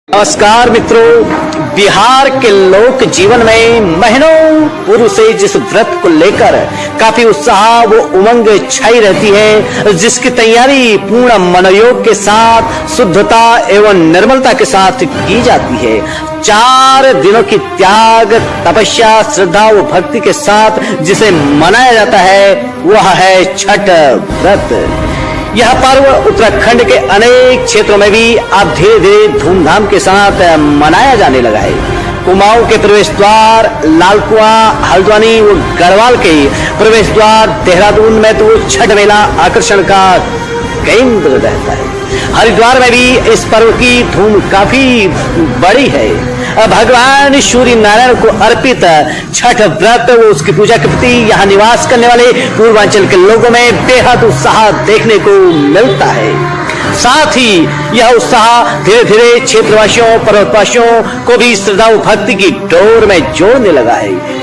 नमस्कार मित्रों, बिहार के लोक जीवन में महीनों पूर्व से जिस व्रत को लेकर काफी उत्साह व उमंग छाई रहती है, जिसकी तैयारी पूर्ण मनोयोग के साथ, शुद्धता एवं निर्मलता के साथ की जाती है। 4 दिनों की त्याग, तपस्या, श्रद्धा व भक्ति के साथ जिसे मनाया जाता है वह है छठ व्रत। यह पर्व उत्तराखंड के अनेक क्षेत्रों में भी अब धीरे धीरे धूमधाम के साथ मनाया जाने लगा है। कुमाऊं के प्रवेश द्वार लालकुआं, हल्द्वानी व गढ़वाल के प्रवेश द्वार देहरादून में तो छठ मेला आकर्षण का केंद्र रहता है। हरिद्वार में भी इस पर्व की धूम काफी बड़ी है। भगवान सूर्य नारायण को अर्पित छठ व्रत व उसकी पूजा के प्रति यहाँ निवास करने वाले पूर्वांचल के लोगों में बेहद उत्साह देखने को मिलता है। साथ ही यह उत्साह धीरे धीरे क्षेत्रवासियों, पर्वतवासियों को भी श्रद्धा व भक्ति की डोर में जोड़ने लगा है।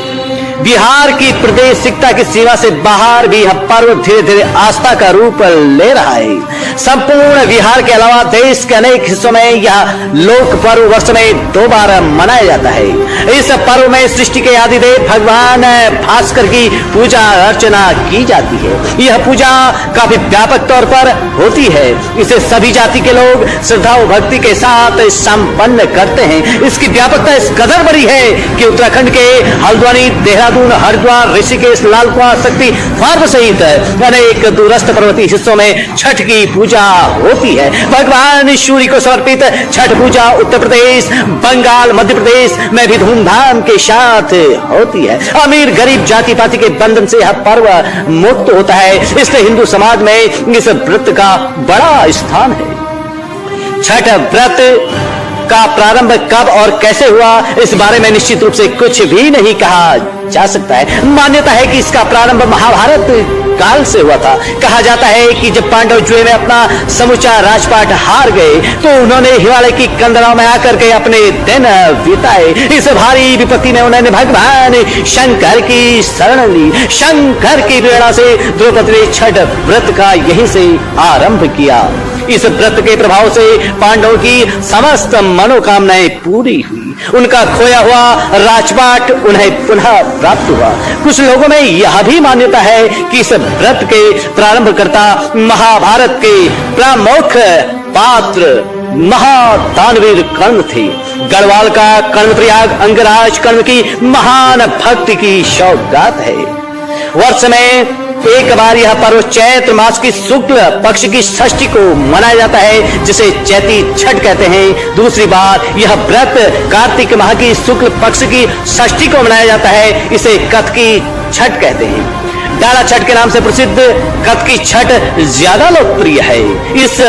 बिहार की प्रादेशिकता की सीमा से बाहर भी यह पर्व धीरे धीरे आस्था का रूप ले रहा है। संपूर्ण बिहार के अलावा देश के अनेक हिस्सों में यह लोक पर्व वर्ष में 2 बार मनाया जाता है। इस पर्व में सृष्टि के आदिदेव भगवान भास्कर की पूजा अर्चना की जाती है। यह पूजा काफी व्यापक तौर पर होती है। इसे सभी जाति के लोग श्रद्धा व भक्ति के साथ संपन्न करते हैं। इसकी व्यापकता इस कदर बड़ी है कि उत्तराखंड के हल्द्वानी, देहरादून, हरिद्वार, ऋषिकेश, लालकुआं, शक्ति फार्म सहित अनेक दूरस्थ पर्वतीय हिस्सों में छठ की पूजा होती है। भगवान सूर्य को समर्पित छठ पूजा उत्तर प्रदेश, बंगाल, मध्य प्रदेश में भी धूमधाम के साथ होती है। अमीर गरीब जाति पाति के बंधन से यह पर्व मुक्त होता है, इसलिए हिंदू समाज में इस व्रत का बड़ा स्थान है। छठ व्रत का प्रारंभ कब और कैसे हुआ, इस बारे में निश्चित रूप से कुछ भी नहीं कहा जा सकता है। मान्यता है कि इसका प्रारंभ महाभारत काल से हुआ था। कहा जाता है कि जब पांडव जुए में अपना समूचा राजपाट हार गए तो उन्होंने हिमालय की कंदराओं में आकर के अपने दिन बिताए। इस भारी विपत्ति में उन्होंने भगवान शंकर की शरण ली। शंकर की प्रेरणा से द्रौपदी ने छठ व्रत का यहीं से आरंभ किया। इस व्रत के प्रभाव से पांडवों की समस्त मनोकामनाएं पूरी हुई। उनका खोया हुआ राजपाट उन्हें पुनः प्राप्त हुआ। कुछ लोगों में यह भी मान्यता है कि इस व्रत के प्रारंभकर्ता महाभारत के प्रमुख पात्र महादानवीर कर्ण थे। गढ़वाल का कर्णप्रयाग अंगराज कर्ण की महान भक्ति की सौगात है। वर्ष में एक बार यह पर्व चैत्र मास की शुक्ल पक्ष की षष्ठी को मनाया जाता है, जिसे चैती छठ कहते हैं। दूसरी बार यह व्रत कार्तिक माह की शुक्ल पक्ष की षष्ठी को मनाया जाता है, इसे कतकी छठ कहते हैं। डाला छठ के नाम से प्रसिद्ध कतकी छठ ज्यादा लोकप्रिय है। इस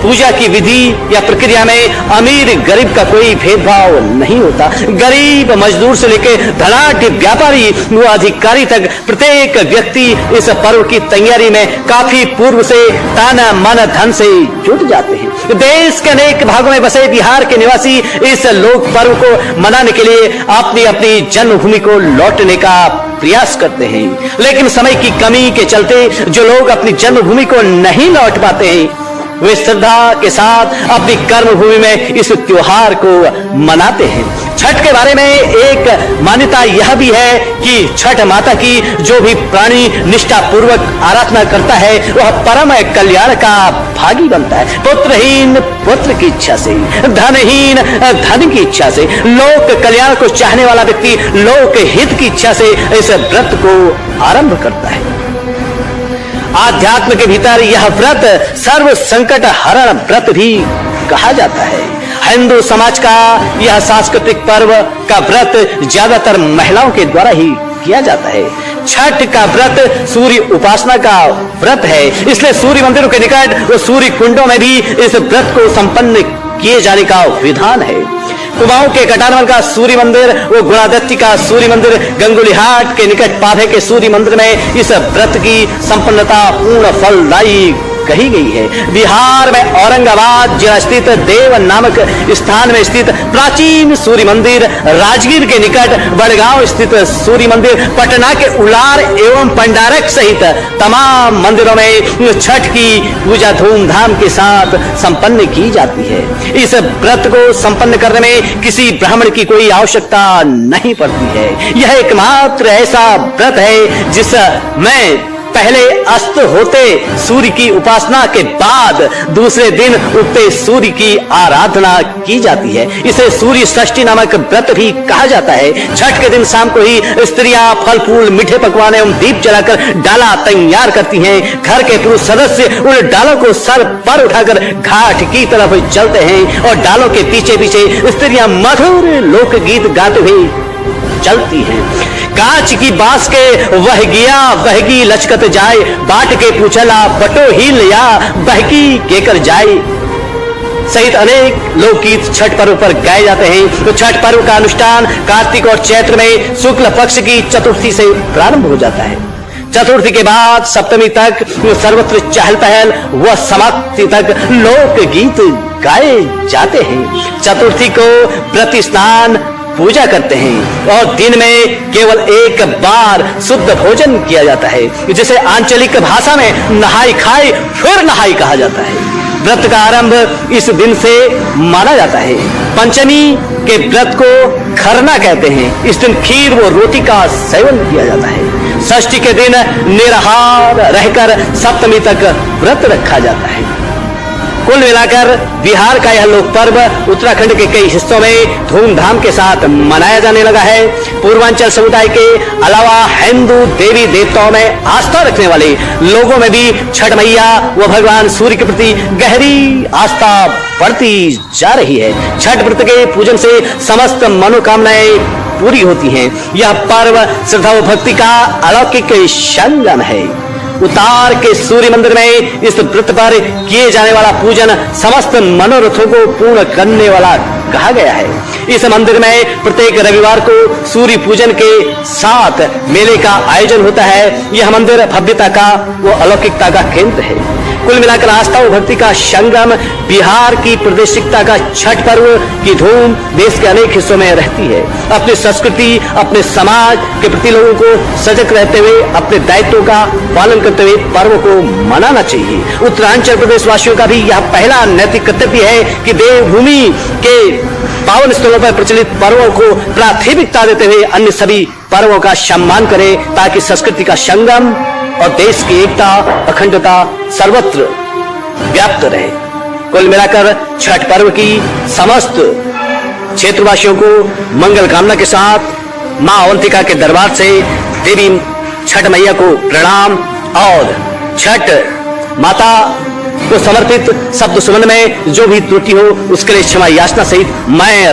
पूजा की विधि या प्रक्रिया में अमीर गरीब का कोई भेदभाव नहीं होता। गरीब मजदूर से लेकर धनाढ्य व्यापारी व अधिकारी तक प्रत्येक व्यक्ति इस पर्व की तैयारी में काफी पूर्व से तन मन धन से जुट जाते हैं। देश के अनेक भागों में बसे बिहार के निवासी इस लोक पर्व को मनाने के लिए अपनी अपनी जन्मभूमि को लौटने का प्रयास करते हैं, लेकिन समय की कमी के चलते जो लोग अपनी जन्मभूमि को नहीं लौट पाते हैं वे श्रद्धा के साथ अपनी कर्मभूमि में इस त्योहार को मनाते हैं। छठ के बारे में एक मान्यता यह भी है कि छठ माता की जो भी प्राणी निष्ठा पूर्वक आराधना करता है वह परम कल्याण का भागी बनता है। पुत्रहीन पुत्र की इच्छा से, धनहीन धन की इच्छा से, लोक कल्याण को चाहने वाला व्यक्ति लोक हित की इच्छा से इस व्रत को आरंभ करता है। आध्यात्म के भीतर यह व्रत सर्व संकट हरण व्रत भी कहा जाता है। हिंदू समाज का यह सांस्कृतिक पर्व का व्रत ज्यादातर महिलाओं के द्वारा ही किया जाता है। छठ का व्रत सूर्य उपासना का व्रत है, इसलिए सूर्य मंदिरों के निकट व सूर्य कुंडों में भी इस व्रत को संपन्न किए जाने का विधान है। कुमाऊं के कटारमल का सूर्य मंदिर व गुणादत्ती का सूर्य मंदिर, गंगुलीहाट के निकट पाभे के सूर्य मंदिर में इस व्रत की संपन्नता पूर्ण फलदायी कही गई है। बिहार में औरंगाबाद जिला स्थित देव नामक स्थान में स्थित प्राचीन सूर्य मंदिर, राजगीर के निकट बड़गांव स्थित सूर्य मंदिर, पटना के उलार एवं पंडारक सहित तमाम मंदिरों में छठ की पूजा धूमधाम के साथ संपन्न की जाती है। इस व्रत को संपन्न करने में किसी ब्राह्मण की कोई आवश्यकता नहीं पड़ती है। यह एकमात्र ऐसा व्रत है जिसमें पहले अस्त होते सूर्य की उपासना के बाद दूसरे दिन उगते सूर्य की आराधना की जाती है। इसे सूर्य षष्ठी नामक व्रत भी कहा जाता है। छठ के दिन शाम को ही स्त्रियां फल फूल मीठे पकवान एवं दीप जलाकर डाला तैयार करती हैं। घर के पुरुष सदस्य उन डालों को सर पर उठाकर घाट की तरफ चलते हैं और डालों के पीछे पीछे स्त्रियां मधुर लोकगीत गाते हुए चलती हैं। कांच की बांस के वह गया लचकत जाए, बाट के पूछला बटो ही लिया बहकी केकर जाए सहित अनेक लोकगीत छठ पर्व पर गाए जाते हैं। तो छठ पर्व का अनुष्ठान कार्तिक और चैत्र में शुक्ल पक्ष की चतुर्थी से प्रारंभ हो जाता है। चतुर्थी के बाद सप्तमी तक सर्वत्र चहल पहल व समाप्ति तक लोकगीत गाए जाते हैं। चतुर्थी को व्रत स्नान पूजा करते हैं और दिन में केवल एक बार शुद्ध भोजन किया जाता है, जिसे आंचलिक भाषा में नहाई खाई फिर नहाई कहा जाता है। व्रत का आरंभ इस दिन से माना जाता है। पंचमी के व्रत को खरना कहते हैं। इस दिन खीर व रोटी का सेवन किया जाता है। षष्ठी के दिन निराहार रहकर सप्तमी तक व्रत रखा जाता है। कुल मिलाकर बिहार का यह लोक पर्व उत्तराखंड के कई हिस्सों में धूमधाम के साथ मनाया जाने लगा है। पूर्वांचल समुदाय के अलावा हिंदू देवी देवताओं में आस्था रखने वाले लोगों में भी छठ मैया व भगवान सूर्य के प्रति गहरी आस्था बढ़ती जा रही है। छठ व्रत के पूजन से समस्त मनोकामनाएं पूरी होती हैं। यह पर्व श्रद्धा व भक्ति का अलौकिक संगम है। उतार के सूर्य मंदिर में इस व्रत पर किए जाने वाला पूजन समस्त मनोरथों को पूर्ण करने वाला कहा गया है। इस मंदिर में प्रत्येक रविवार को सूर्य पूजन के साथ मेले का आयोजन होता है। यह मंदिर भव्यता का व अलौकिकता का केंद्र है। कुल मिलाकर आस्था व भक्ति का संगम बिहार की प्रादेशिकता का छठ पर्व की धूम देश के अनेक हिस्सों में रहती है। अपनी संस्कृति, अपने समाज के प्रति लोगों को सजग रहते हुए अपने दायित्वों का पालन करते हुए पर्व को मनाना चाहिए। उत्तरांचल प्रदेश वासियों का भी यह पहला नैतिक कर्तव्य है कि देवभूमि के पावन स्थलों पर प्रचलित पर्वों को प्राथमिकता देते हुए अन्य सभी पर्वों का सम्मान करें, ताकि संस्कृति का संगम और देश की एकता अखंडता सर्वत्र व्याप्त रहे। कुल मिलाकर छठ पर्व की समस्त क्षेत्रवासियों को मंगल कामना के साथ मां अवंतिका के दरबार से देवी छठ मैया को प्रणाम और छठ माता को समर्पित शब्द सुमन में जो भी त्रुटि हो उसके लिए क्षमा याचना सहित मैं